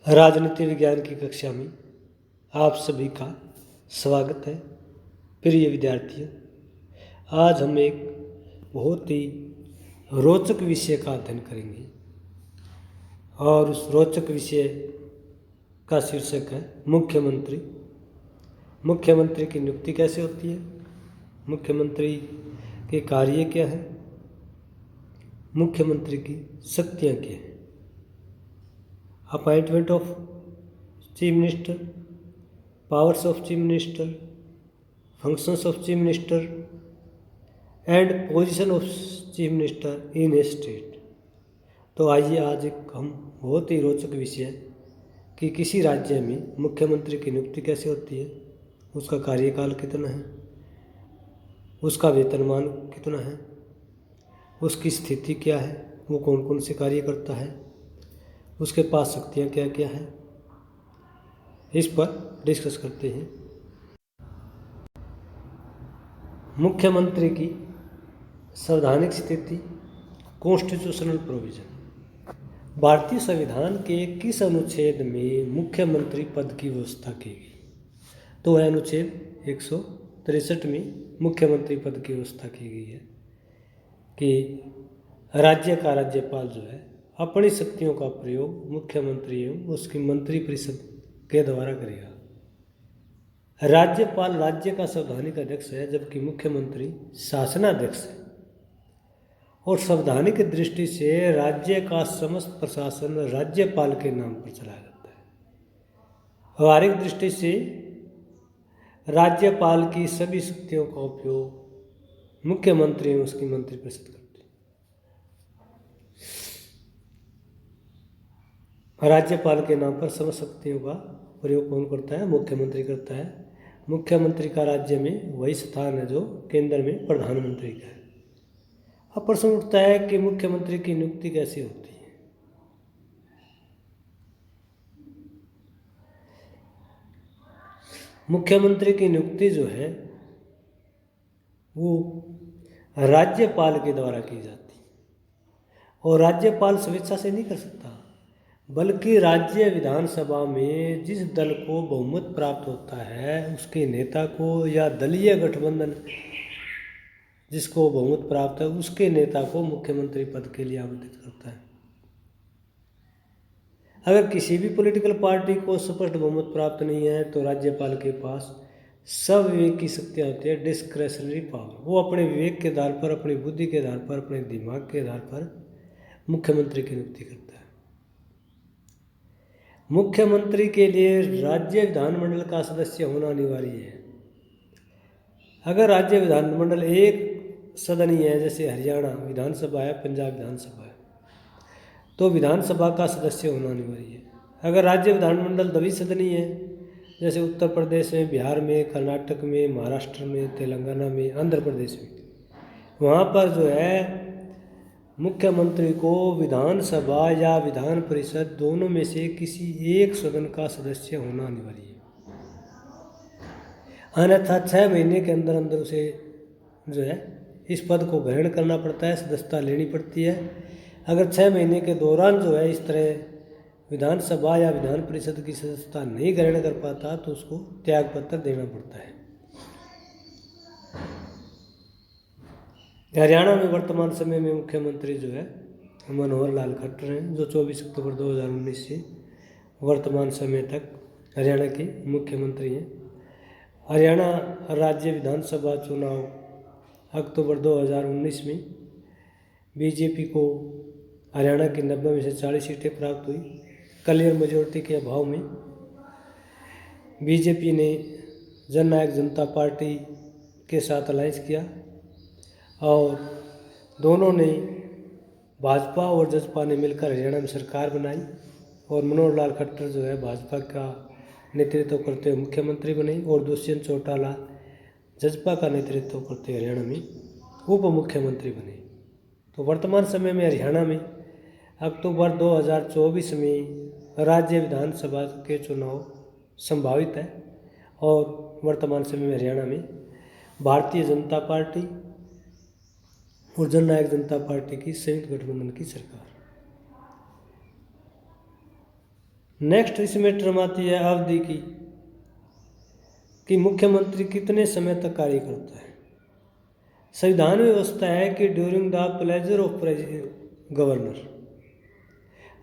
राजनीति विज्ञान की कक्षा में आप सभी का स्वागत है। प्रिय विद्यार्थियों, आज हम एक बहुत ही रोचक विषय का अध्ययन करेंगे और उस रोचक विषय का शीर्षक है मुख्यमंत्री। मुख्यमंत्री की नियुक्ति कैसे होती है, मुख्यमंत्री के कार्य क्या हैं, मुख्यमंत्री की शक्तियाँ क्या हैं, appointment of chief minister, powers of chief minister, functions of chief minister and position of chief minister in A state. तो आइए आज एक हम बहुत ही रोचक विषय कि किसी राज्य में मुख्यमंत्री की नियुक्ति कैसे होती है, उसका कार्यकाल कितना है, उसका वेतनमान कितना है, उसकी स्थिति क्या है, वो कौन कौन से कार्य करता है, उसके पास शक्तियाँ क्या क्या है, इस पर डिस्कस करते हैं। मुख्यमंत्री की संवैधानिक स्थिति, कॉन्स्टिट्यूशनल प्रोविजन। भारतीय संविधान के किस अनुच्छेद में मुख्यमंत्री पद की व्यवस्था की गई? तो है अनुच्छेद 163 में मुख्यमंत्री पद की व्यवस्था की गई है कि राज्य का राज्यपाल जो है अपनी शक्तियों का प्रयोग मुख्यमंत्री एवं उसकी मंत्रिपरिषद के द्वारा करेगा। राज्यपाल राज्य का संवैधानिक अध्यक्ष है, जबकि मुख्यमंत्री शासनाध्यक्ष है और संवैधानिक दृष्टि से राज्य का समस्त प्रशासन राज्यपाल के नाम पर चलाया जाता है। व्यवहारिक दृष्टि से राज्यपाल की सभी शक्तियों का उपयोग मुख्यमंत्री एवं उसकी मंत्रिपरिषद करती है। राज्यपाल के नाम पर समस्त शक्तियों का प्रयोग कौन करता है? मुख्यमंत्री करता है। मुख्यमंत्री का राज्य में वही स्थान है जो केंद्र में प्रधानमंत्री का है। अब प्रश्न उठता है कि मुख्यमंत्री की नियुक्ति कैसे होती है? मुख्यमंत्री की नियुक्ति जो है वो राज्यपाल के द्वारा की जाती है और राज्यपाल स्वेच्छा से नहीं कर सकता, बल्कि राज्य विधानसभा में जिस दल को बहुमत प्राप्त होता है उसके नेता को या दलीय गठबंधन जिसको बहुमत प्राप्त है उसके नेता को मुख्यमंत्री पद के लिए आवंटित करता है। अगर किसी भी पॉलिटिकल पार्टी को स्पष्ट बहुमत प्राप्त नहीं है तो राज्यपाल के पास सविवेक की शक्तियाँ होती है, डिस्क्रेशनरी पावर। वो अपने विवेक के आधार पर, अपनी बुद्धि के आधार पर, अपने दिमाग के आधार पर मुख्यमंत्री की नियुक्ति करता है। मुख्यमंत्री के लिए राज्य विधानमंडल का सदस्य होना अनिवार्य है। अगर राज्य विधानमंडल एक सदनीय है, जैसे हरियाणा विधानसभा है, पंजाब विधानसभा है, तो विधानसभा का सदस्य होना अनिवार्य है। अगर राज्य विधानमंडल द्विसदनीय है, जैसे उत्तर प्रदेश में, बिहार में, कर्नाटक में, महाराष्ट्र में, तेलंगाना में, आंध्र प्रदेश में, वहाँ पर जो है मुख्यमंत्री को विधानसभा या विधान परिषद दोनों में से किसी एक सदन का सदस्य होना अनिवार्य है। अन्यथा 6 महीने के अंदर अंदर उसे जो है इस पद को ग्रहण करना पड़ता है, सदस्यता लेनी पड़ती है। अगर 6 महीने के दौरान जो है इस तरह विधानसभा या विधान परिषद की सदस्यता नहीं ग्रहण कर पाता तो उसको त्यागपत्र देना पड़ता है। हरियाणा में वर्तमान समय में मुख्यमंत्री जो है मनोहर लाल खट्टर हैं, जो 24 अक्टूबर 2019 से वर्तमान समय तक हरियाणा के मुख्यमंत्री हैं। हरियाणा राज्य विधानसभा चुनाव अक्टूबर 2019 में बीजेपी को हरियाणा की 90 में से 40 सीटें प्राप्त हुई। क्लियर मेजोरिटी के अभाव में बीजेपी ने जननायक जनता पार्टी के साथ अलायंस किया और दोनों ने, भाजपा और जसपा ने मिलकर हरियाणा में सरकार बनाई और मनोहर लाल खट्टर जो है भाजपा का नेतृत्व करते हुए मुख्यमंत्री बने और दुष्यंत चौटाला जसपा का नेतृत्व करते हरियाणा में उप मुख्यमंत्री बने। तो वर्तमान समय में हरियाणा में अक्टूबर 2024 में राज्य विधानसभा के चुनाव संभावित है और वर्तमान समय में हरियाणा में भारतीय जनता पार्टी और जननायक जनता पार्टी की संयुक्त गठबंधन की सरकार। नेक्स्ट इसमें टर्म आती है अवधि की, कि मुख्यमंत्री कितने समय तक कार्य करता है। संविधान में व्यवस्था है कि during the pleasure of governor,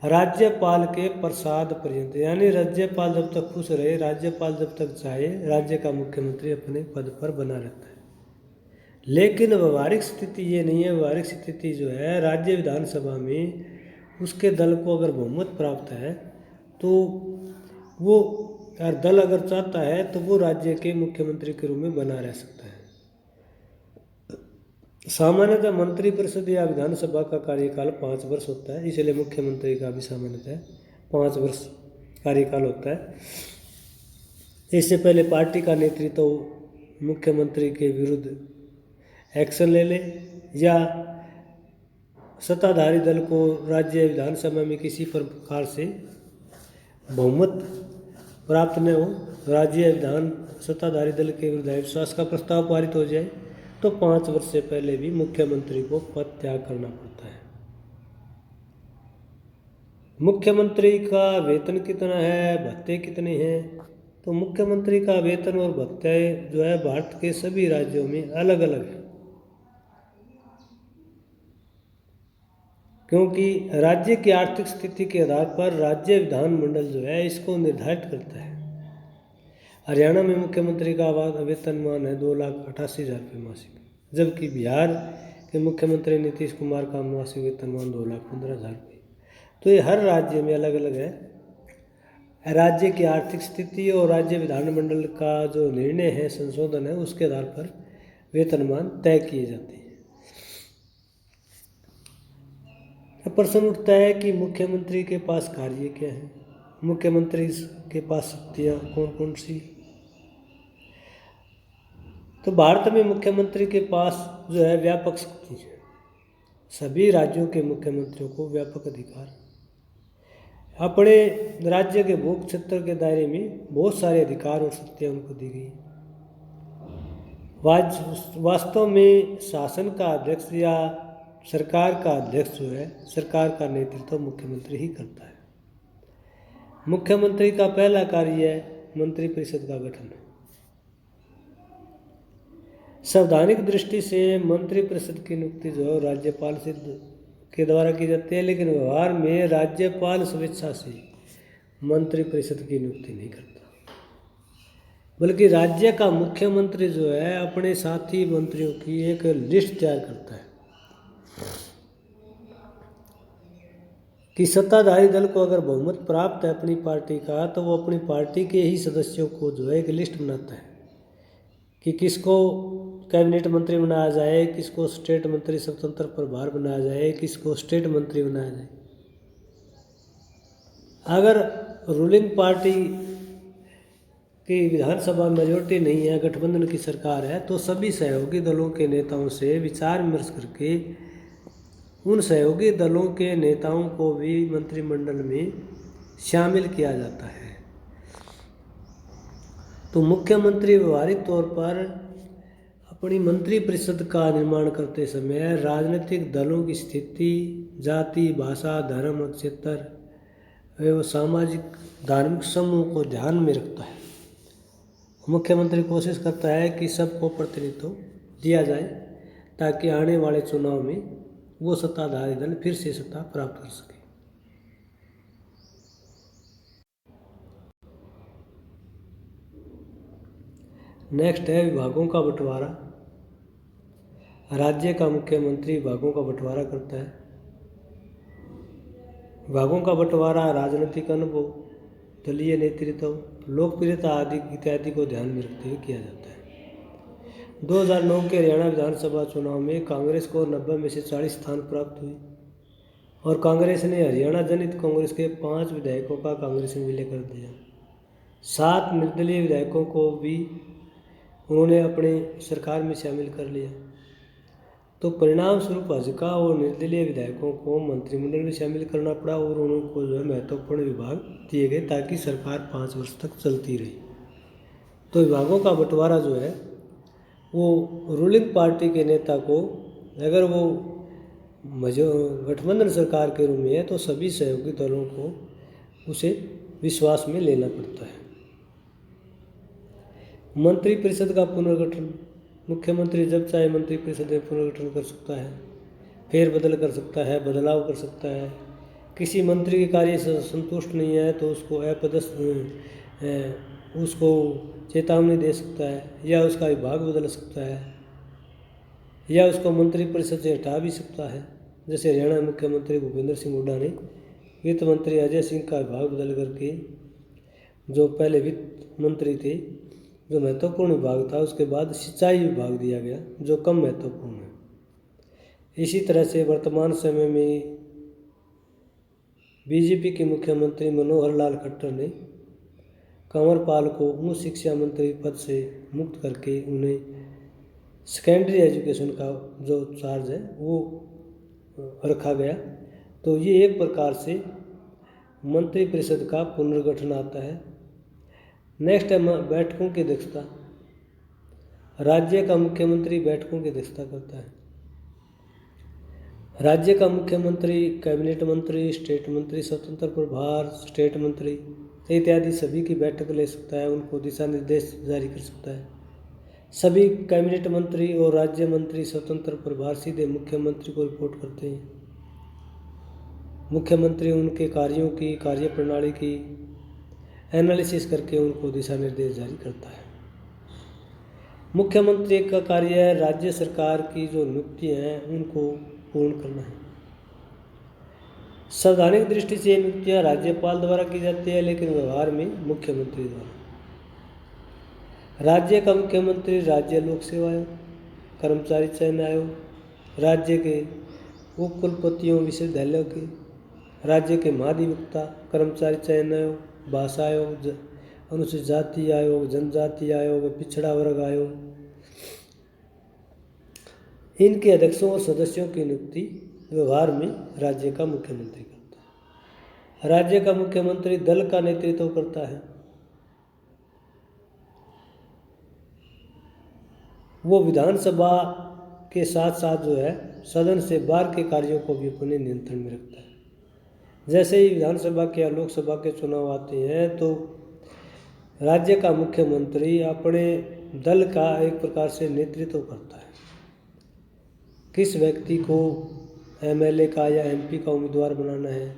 राज्यपाल के प्रसाद पर्यंत, यानी राज्यपाल जब तक खुश रहे, राज्यपाल जब तक चाहे, राज्य का मुख्यमंत्री अपने पद पर बना रहता है। लेकिन व्यवहारिक स्थिति ये नहीं है। व्यवहारिक स्थिति जो है, राज्य विधानसभा में उसके दल को अगर बहुमत प्राप्त है तो वो दल अगर चाहता है तो वो राज्य के मुख्यमंत्री के रूप में बना रह सकता है। सामान्यतः मंत्रिपरिषद या विधानसभा का कार्यकाल 5 वर्ष होता है, इसलिए मुख्यमंत्री का भी सामान्यतः 5 वर्ष कार्यकाल होता है। इससे पहले पार्टी का नेतृत्व तो मुख्यमंत्री के विरुद्ध एक्शन ले ले, या सत्ताधारी दल को राज्य विधानसभा में किसी प्रकार से बहुमत प्राप्त न हो, राज्य विधान सत्ताधारी दल के विरुद्ध अविश्वास का प्रस्ताव पारित हो जाए, तो 5 वर्ष से पहले भी मुख्यमंत्री को पद त्याग करना पड़ता है। मुख्यमंत्री का वेतन कितना है, भत्ते कितने हैं? तो मुख्यमंत्री का वेतन और भत्ते जो है भारत के सभी राज्यों में अलग अलग है, क्योंकि राज्य की आर्थिक स्थिति के आधार पर राज्य विधानमंडल जो है इसको निर्धारित करता है। हरियाणा में मुख्यमंत्री का वेतनमान है 2,88,000 रुपये मासिक, जबकि बिहार के मुख्यमंत्री नीतीश कुमार का मासिक वेतनमान 2,15,000 रुपये। तो ये हर राज्य में अलग अलग है। राज्य की आर्थिक स्थिति और राज्य विधानमंडल का जो निर्णय है, संशोधन है, उसके आधार पर वेतनमान तय किए जाते हैं। प्रश्न उठता है कि मुख्यमंत्री के पास कार्य क्या है, मुख्यमंत्री के पास शक्तियाँ कौन कौन सी? तो भारत में मुख्यमंत्री के पास जो है व्यापक शक्ति है। सभी राज्यों के मुख्यमंत्रियों को व्यापक अधिकार, अपने राज्य के भू क्षेत्र के दायरे में बहुत सारे अधिकार और शक्तियाँ उनको दी गई। वास्तव में शासन का अध्यक्ष या सरकार का अध्यक्ष जो है, सरकार का नेतृत्व मुख्यमंत्री ही करता है। मुख्यमंत्री का पहला कार्य है मंत्रिपरिषद का गठन। संवैधानिक दृष्टि से मंत्रिपरिषद की नियुक्ति जो है राज्यपाल से के द्वारा की जाती है, लेकिन व्यवहार में राज्यपाल स्वेच्छा से मंत्रिपरिषद की नियुक्ति नहीं करता, बल्कि राज्य का मुख्यमंत्री जो है अपने साथी मंत्रियों की एक लिस्ट तैयार करता है कि सत्ताधारी दल को अगर बहुमत प्राप्त है अपनी पार्टी का, तो वो अपनी पार्टी के ही सदस्यों को जो है एक लिस्ट बनाता है कि किसको कैबिनेट मंत्री बनाया जाए, किसको स्टेट मंत्री स्वतंत्र प्रभार बनाया जाए, किसको स्टेट मंत्री बनाया जाए। अगर रूलिंग पार्टी की विधानसभा मेजोरिटी नहीं है, गठबंधन की सरकार है, तो सभी सहयोगी दलों के नेताओं से विचार विमर्श करके उन सहयोगी दलों के नेताओं को भी मंत्रिमंडल में शामिल किया जाता है। तो मुख्यमंत्री व्यवहारिक तौर पर अपनी मंत्रिपरिषद का निर्माण करते समय राजनीतिक दलों की स्थिति, जाति, भाषा, धर्म, क्षेत्र एवं सामाजिक धार्मिक समूह को ध्यान में रखता है। मुख्यमंत्री कोशिश करता है कि सबको प्रतिनिधित्व दिया जाए, ताकि आने वाले चुनाव में वो सत्ताधारी दल फिर से सत्ता प्राप्त कर सके। नेक्स्ट है विभागों का बंटवारा। राज्य का मुख्यमंत्री विभागों का बंटवारा करता है। विभागों का बंटवारा राजनीतिक अनुभव, दलीय नेतृत्व, लोकप्रियता आदि इत्यादि को ध्यान में रखते हुए किया जाता है। 2009 के हरियाणा विधानसभा चुनाव में कांग्रेस को 90 में से 40 स्थान प्राप्त हुए और कांग्रेस ने हरियाणा जनहित कांग्रेस के 5 विधायकों का कांग्रेस में विलय कर दिया। 7 निर्दलीय विधायकों को भी उन्होंने अपने सरकार में शामिल कर लिया। तो परिणाम स्वरूप भाजपा और निर्दलीय विधायकों को मंत्रिमंडल में शामिल करना पड़ा और उनको जो है महत्वपूर्ण विभाग दिए गए, ताकि सरकार 5 वर्ष तक चलती रही। तो विभागों का बंटवारा जो है वो रूलिंग पार्टी के नेता को, अगर वो गठबंधन सरकार के रूप में है, तो सभी सहयोगी दलों को उसे विश्वास में लेना पड़ता है। मंत्रिपरिषद का पुनर्गठन, मुख्यमंत्री जब चाहे मंत्रिपरिषद में पुनर्गठन कर सकता है, फेरबदल कर सकता है, बदलाव कर सकता है। किसी मंत्री के कार्य से संतुष्ट नहीं है तो उसको चेतावनी दे सकता है, या उसका विभाग बदल सकता है, या उसको मंत्रिपरिषद से हटा भी सकता है। जैसे हरियाणा मुख्यमंत्री भूपेंद्र सिंह हुड्डा ने वित्त मंत्री अजय सिंह का विभाग बदल करके, जो पहले वित्त मंत्री थे, जो महत्वपूर्ण विभाग था, उसके बाद सिंचाई विभाग दिया गया जो कम महत्वपूर्ण है। इसी तरह से वर्तमान समय में बीजेपी के मुख्यमंत्री मनोहर लाल खट्टर ने कंवर पाल को उच्च शिक्षा मंत्री पद से मुक्त करके उन्हें सेकेंडरी एजुकेशन का जो चार्ज है वो रखा गया। तो ये एक प्रकार से मंत्रिपरिषद का पुनर्गठन आता है। नेक्स्ट है बैठकों की अध्यक्षता। राज्य का मुख्यमंत्री बैठकों की अध्यक्षता करता है। राज्य का मुख्यमंत्री कैबिनेट मंत्री, स्टेट मंत्री, स्वतंत्र प्रभार, स्टेट मंत्री इत्यादि सभी की बैठक ले सकता है, उनको दिशा निर्देश जारी कर सकता है। सभी कैबिनेट मंत्री और राज्य मंत्री स्वतंत्र प्रभार सीधे मुख्यमंत्री को रिपोर्ट करते हैं। मुख्यमंत्री उनके कार्यों की, कार्य प्रणाली की एनालिसिस करके उनको दिशा निर्देश जारी करता है। मुख्यमंत्री का कार्य है राज्य सरकार की जो नियुक्तियां हैं उनको पूर्ण करना है। संवैधानिक दृष्टि से नियुक्तियां राज्यपाल द्वारा की जाती है, लेकिन व्यवहार में मुख्यमंत्री द्वारा। राज्य का मुख्यमंत्री राज्य लोक सेवा आयोग, कर्मचारी चयन आयोग, राज्य के उप कुलपतियों विश्वविद्यालयों के, राज्य के महाधिवक्ता, कर्मचारी चयन आयोग, भाषा आयोग, अनुसूचित जाति आयोग, जनजाति आयोग, पिछड़ा वर्ग आयोग, इनके अध्यक्षों और सदस्यों की नियुक्ति व्यवहार में राज्य का मुख्यमंत्री करता है। राज्य का मुख्यमंत्री दल का नेतृत्व करता है। वो विधानसभा के साथ साथ जो है सदन से बाहर के कार्यों को भी अपने नियंत्रण में रखता है। जैसे ही विधानसभा के या लोकसभा के चुनाव आते हैं तो राज्य का मुख्यमंत्री अपने दल का एक प्रकार से नेतृत्व करता है। किस व्यक्ति को एमएलए का या एमपी का उम्मीदवार बनाना है,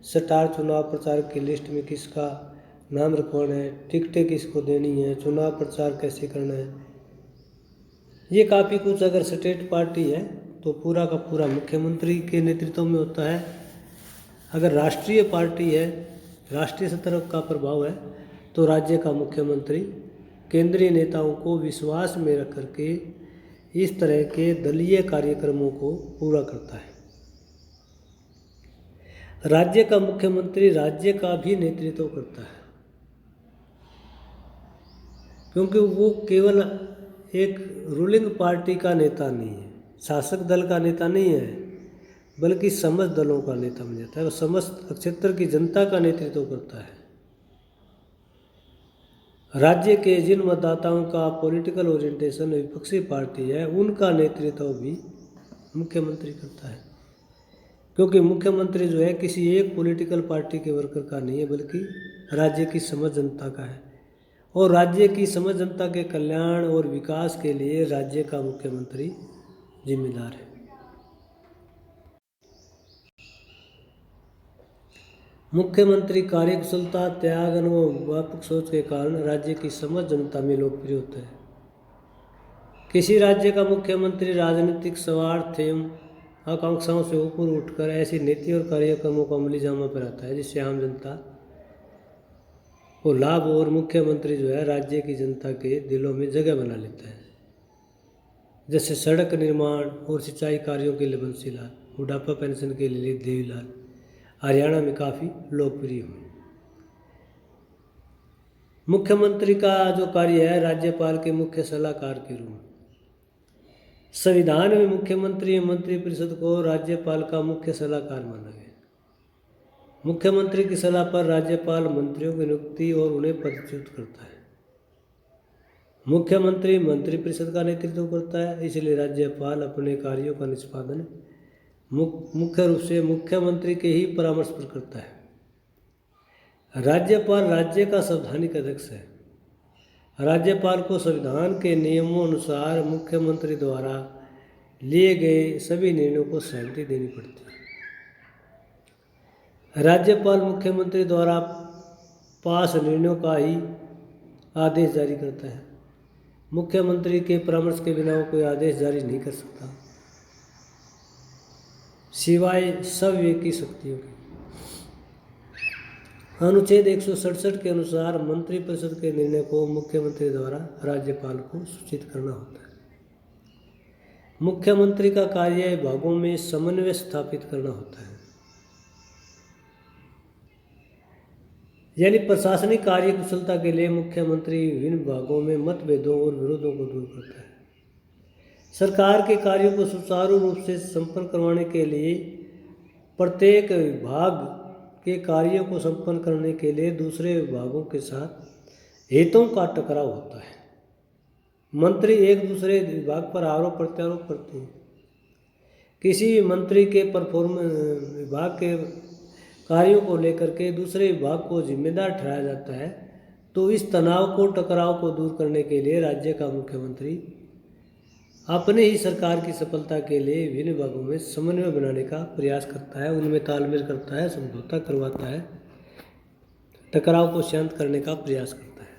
स्टार चुनाव प्रचार की लिस्ट में किसका नाम रखवाना है, टिकटें किसको देनी है, चुनाव प्रचार कैसे करना है, ये काफ़ी कुछ अगर स्टेट पार्टी है तो पूरा का पूरा मुख्यमंत्री के नेतृत्व में होता है। अगर राष्ट्रीय पार्टी है, राष्ट्रीय स्तर का प्रभाव है, तो राज्य का मुख्यमंत्री केंद्रीय नेताओं को विश्वास में रख करके इस तरह के दलीय कार्यक्रमों को पूरा करता है। राज्य का मुख्यमंत्री राज्य का भी नेतृत्व करता है, क्योंकि वो केवल एक रूलिंग पार्टी का नेता नहीं है, शासक दल का नेता नहीं है, बल्कि समस्त दलों का नेता बन जाता है। वो समस्त क्षेत्र की जनता का नेतृत्व करता है। राज्य के जिन मतदाताओं का पॉलिटिकल ओरिएंटेशन विपक्षी पार्टी है उनका नेतृत्व भी मुख्यमंत्री करता है, क्योंकि मुख्यमंत्री जो है किसी एक पॉलिटिकल पार्टी के वर्कर का नहीं है, बल्कि राज्य की समस्त जनता का है। और राज्य की समस्त जनता के कल्याण और विकास के लिए राज्य का मुख्यमंत्री जिम्मेदार है। मुख्यमंत्री कार्यकुशलता, त्याग, अनुभव, व्यापक सोच के कारण राज्य की समस्त जनता में लोकप्रिय होता है। किसी राज्य का मुख्यमंत्री राजनीतिक स्वार्थ एवं आकांक्षाओं से ऊपर उठकर ऐसी नीति और कार्यक्रमों को अमली जामा पर आता है जिससे आम जनता को लाभ, और मुख्यमंत्री जो है राज्य की जनता के दिलों में जगह बना लेता है। जैसे सड़क निर्माण और सिंचाई कार्यों के लिए बंसीलाल, बुढ़ापा पेंशन के लिए देवीलाल हरियाणा में काफ़ी लोकप्रिय हुए। मुख्यमंत्री का जो कार्य है राज्यपाल के मुख्य सलाहकार के रूप में। संविधान में मुख्यमंत्री मंत्रिपरिषद को राज्यपाल का मुख्य सलाहकार माना गया। मुख्यमंत्री की सलाह पर राज्यपाल मंत्रियों की नियुक्ति और उन्हें पदच्युत करता है। मुख्यमंत्री मंत्रिपरिषद का नेतृत्व करता है, इसलिए राज्यपाल अपने कार्यों का निष्पादन मुख्य रूप से मुख्यमंत्री के ही परामर्श पर करता है। राज्यपाल राज्य का संवैधानिक अध्यक्ष है। राज्यपाल को संविधान के नियमों अनुसार मुख्यमंत्री द्वारा लिए गए सभी निर्णयों को सहमति देनी पड़ती है। राज्यपाल मुख्यमंत्री द्वारा पास निर्णयों का ही आदेश जारी करता है। मुख्यमंत्री के परामर्श के बिना वो कोई आदेश जारी नहीं कर सकता, सिवाय सविवेकी शक्तियों के। अनुच्छेद 167 के अनुसार मंत्रिपरिषद के निर्णय को मुख्यमंत्री द्वारा राज्यपाल को सूचित करना होता है। मुख्यमंत्री का कार्य विभागों में समन्वय स्थापित करना होता है, यानी प्रशासनिक कार्य कुशलता के लिए मुख्यमंत्री विभिन्न विभागों में मतभेदों और विरोधों को दूर करता है। सरकार के कार्यों को सुचारू रूप से संपन्न करवाने के लिए प्रत्येक विभाग के कार्यों को संपन्न करने के लिए दूसरे विभागों के साथ हितों का टकराव होता है। मंत्री एक दूसरे विभाग पर आरोप प्रत्यारोप करते हैं। किसी भी मंत्री के विभाग के कार्यों को लेकर के दूसरे विभाग को जिम्मेदार ठहराया जाता है, तो इस तनाव को टकराव को दूर करने के लिए राज्य का मुख्यमंत्री अपने ही सरकार की सफलता के लिए विभिन्न विभागों में समन्वय बनाने का प्रयास करता है, उनमें तालमेल करता है, समझौता करवाता है, टकराव को शांत करने का प्रयास करता है।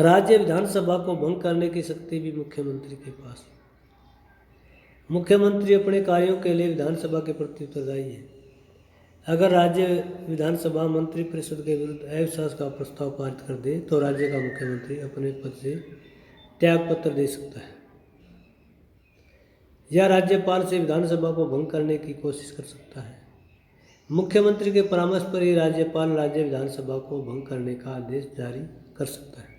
राज्य विधानसभा को भंग करने की शक्ति भी मुख्यमंत्री के पास। मुख्यमंत्री अपने कार्यों के लिए विधानसभा के प्रति उत्तरदायी है। अगर राज्य विधानसभा मंत्रिपरिषद के विरुद्ध अविश्वास का प्रस्ताव पारित कर दे तो राज्य का मुख्यमंत्री अपने पद से त्यागपत्र दे सकता है या राज्यपाल से विधानसभा को भंग करने की कोशिश कर सकता है। मुख्यमंत्री के परामर्श पर ही राज्यपाल राज्य विधानसभा को भंग करने का आदेश जारी कर सकता है।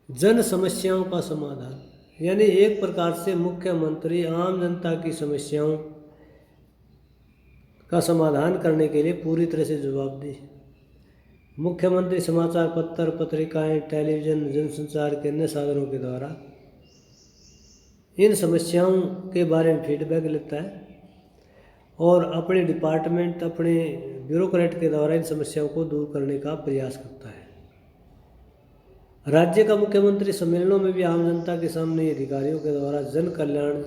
जन समस्याओं का समाधान, यानी एक प्रकार से मुख्यमंत्री आम जनता की समस्याओं का समाधान करने के लिए पूरी तरह से जवाबदेह है। मुख्यमंत्री समाचार पत्र, पत्रिकाएं, टेलीविज़न, जनसंचार के अन्य साधनों के द्वारा इन समस्याओं के बारे में फीडबैक लेता है और अपने डिपार्टमेंट, अपने ब्यूरोक्रेट के द्वारा इन समस्याओं को दूर करने का प्रयास करता है। राज्य का मुख्यमंत्री सम्मेलनों में भी आम जनता के सामने अधिकारियों के द्वारा जन कल्याण,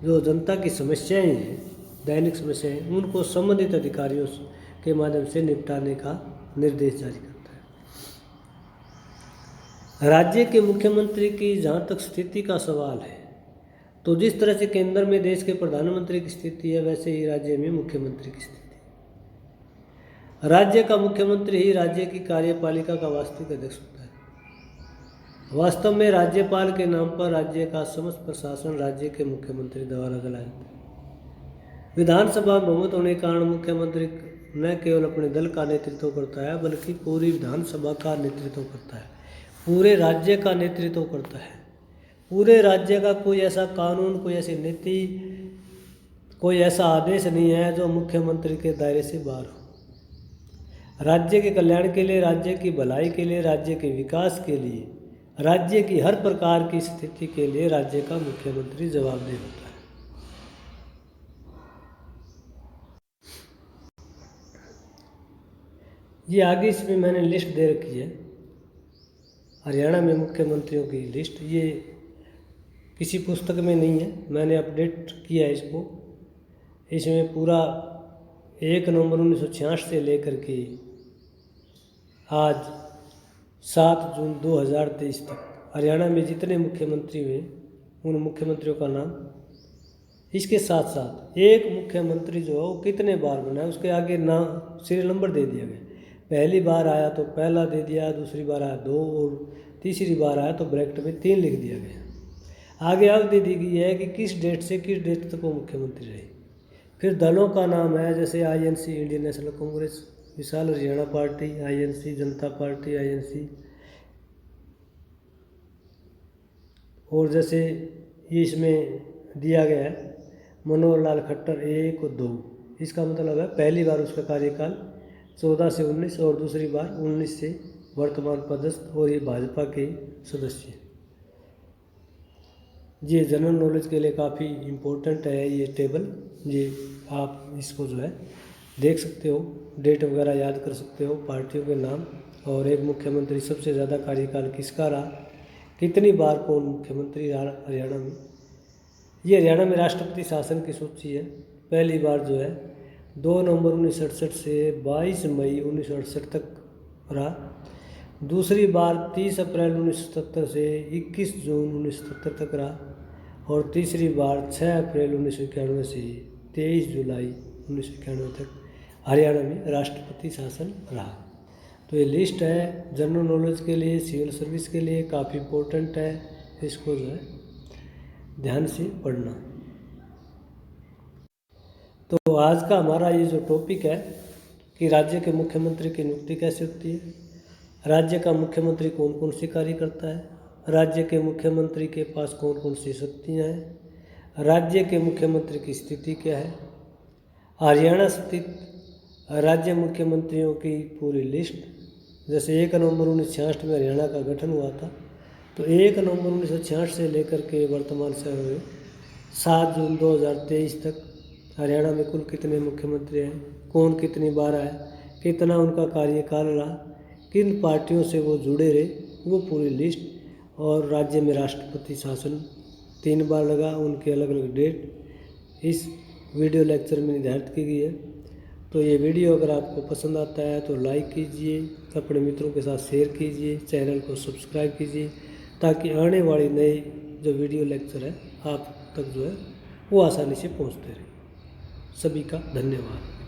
जो जनता की समस्याएं हैं, दैनिक समस्याएं, उनको संबंधित अधिकारियों के माध्यम से निपटाने का निर्देश जारी करता है। राज्य के मुख्यमंत्री की जहाँ तक स्थिति का सवाल है, तो जिस तरह से केंद्र में देश के प्रधानमंत्री की स्थिति है, वैसे ही राज्य में मुख्यमंत्री की स्थिति है। राज्य का मुख्यमंत्री ही राज्य की कार्यपालिका का वास्तविक अध्यक्ष होता है। वास्तव में राज्यपाल के नाम पर राज्य का समस्त प्रशासन राज्य के मुख्यमंत्री द्वारा चलाया जाता है। विधानसभा में बहुमत होने के कारण मुख्यमंत्री न केवल अपने दल का नेतृत्व करता है, बल्कि पूरी विधानसभा का नेतृत्व करता है, पूरे राज्य का नेतृत्व करता है। पूरे राज्य का कोई ऐसा कानून, कोई ऐसी नीति, कोई ऐसा आदेश नहीं है जो मुख्यमंत्री के दायरे से बाहर हो। राज्य के कल्याण के लिए, राज्य की भलाई के लिए, राज्य के विकास के लिए, राज्य की हर प्रकार की स्थिति के लिए राज्य का मुख्यमंत्री जवाबदेह होता है। ये आगे इसमें मैंने लिस्ट दे रखी है, हरियाणा में मुख्यमंत्रियों की लिस्ट। ये किसी पुस्तक में नहीं है, मैंने अपडेट किया है इसको। इसमें पूरा 1 नवंबर 1966 से लेकर के आज 7 जून 2023 तक हरियाणा में जितने मुख्यमंत्री हुए, उन मुख्यमंत्रियों का नाम, इसके साथ साथ एक मुख्यमंत्री जो है वो कितने बार बना है उसके आगे नाम, सीरियल नंबर दे दिया गया। पहली बार आया तो पहला दे दिया, दूसरी बार आया 2 और तीसरी बार आया तो ब्रैकेट में 3 लिख दिया गया। आगे अवधि दी गई है कि किस डेट से किस डेट तक वो मुख्यमंत्री रहे। फिर दलों का नाम है, जैसे आईएनसी इंडियन नेशनल कांग्रेस, विशाल हरियाणा पार्टी, आईएनसी जनता पार्टी, आईएनसी, और जैसे ये इसमें दिया गया है मनोहर लाल खट्टर 1 और 2, इसका मतलब है पहली बार उसका कार्यकाल 14 से 19 और दूसरी बार 19 से वर्तमान पदस्थ, और ये भाजपा के सदस्य। ये जनरल नॉलेज के लिए काफ़ी इम्पोर्टेंट है ये टेबल। ये आप इसको जो है देख सकते हो, डेट वगैरह याद कर सकते हो, पार्टियों के नाम, और एक मुख्यमंत्री सबसे ज़्यादा कार्यकाल किसका रहा, कितनी बार कौन मुख्यमंत्री रहा हरियाणा में। ये हरियाणा में राष्ट्रपति शासन की सूची है। पहली बार जो है 2 नवंबर 1968 से 22 मई 1968 तक रहा। दूसरी बार 30 अप्रैल 1977 से 21 जून 1977 तक रहा। और तीसरी बार 6 अप्रैल 1991 से 23 जुलाई 1991 तक हरियाणा में राष्ट्रपति शासन रहा। तो ये लिस्ट है जनरल नॉलेज के लिए, सिविल सर्विस के लिए काफ़ी इम्पोर्टेंट है, इसको जो है ध्यान से पढ़ना। तो आज का हमारा ये जो टॉपिक है कि राज्य के मुख्यमंत्री की नियुक्ति कैसे होती है, राज्य का मुख्यमंत्री कौन कौन सी कार्य करता है, राज्य के मुख्यमंत्री के पास कौन कौन सी शक्तियाँ हैं, राज्य के मुख्यमंत्री की स्थिति क्या है, हरियाणा स्थित राज्य मुख्यमंत्रियों की पूरी लिस्ट। जैसे 1 नवंबर 1966 में हरियाणा का गठन हुआ था, तो 1 नवंबर 1966 से लेकर के वर्तमान समय में 7 जून 2023 तक हरियाणा में कुल कितने मुख्यमंत्री हैं, कौन कितनी बार आए, कितना उनका कार्यकाल रहा, किन पार्टियों से वो जुड़े रहे, वो पूरी लिस्ट। और राज्य में राष्ट्रपति शासन 3 बार लगा, उनके अलग अलग डेट इस वीडियो लेक्चर में निर्धारित की गई है। तो ये वीडियो अगर आपको पसंद आता है तो लाइक कीजिए, अपने मित्रों के साथ शेयर कीजिए, चैनल को सब्सक्राइब कीजिए, ताकि आने वाली नई जो वीडियो लेक्चर है आप तक जो है वो आसानी से पहुंचते रहे। सभी का धन्यवाद।